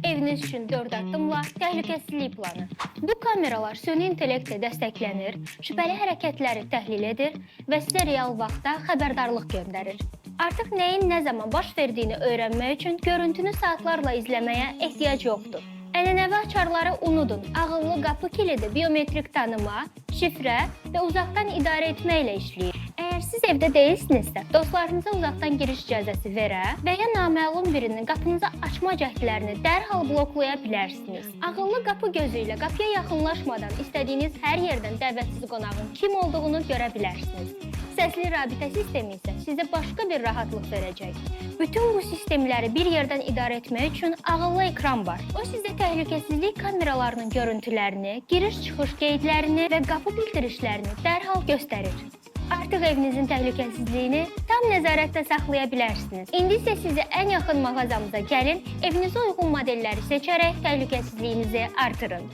Eviniz üçün 4 addımla təhlükəsizlik planı. Bu kameralar süni intellektlə dəstəklənir, şübhəli hərəkətləri təhlil edir və sizə real vaxtda xəbərdarlıq göndərir. Artıq nəyin nə zaman baş verdiyini öyrənmək üçün görüntünü saatlarla izləməyə ehtiyac yoxdur. Ənənəvi açarları unudun. Ağıllı qapı kilidi biometrik tanıma, şifrə və uzaqdan idarə etməklə işləyir. Əgər siz evdə deyilsinizsə, dostlarınıza uzaqdan giriş icazəsi verə və ya naməlum birinin qapınıza açma cəhdlərini dərhal bloklaya bilərsiniz. Ağıllı qapı gözü ilə qapıya yaxınlaşmadan istədiyiniz hər yerdən dəvətsiz qonağın kim olduğunu görə bilərsiniz. Səsli rabitə sistemi isə sizə başqa bir rahatlıq verəcək. Bütün bu sistemləri bir yerdən idarə etmək üçün ağıllı ekran var. O sizə təhlükəsizlik kameralarının görüntülərini, giriş-çıxış qeydlərini və qapı bildirişlərini dərhal göstərir. Artıq evinizin təhlükəsizliyini tam nəzarətdə saxlaya bilərsiniz. İndi isə sizi ən yaxın mağazamıza gəlin, evinizə uyğun modelləri seçərək təhlükəsizliyinizi artırın.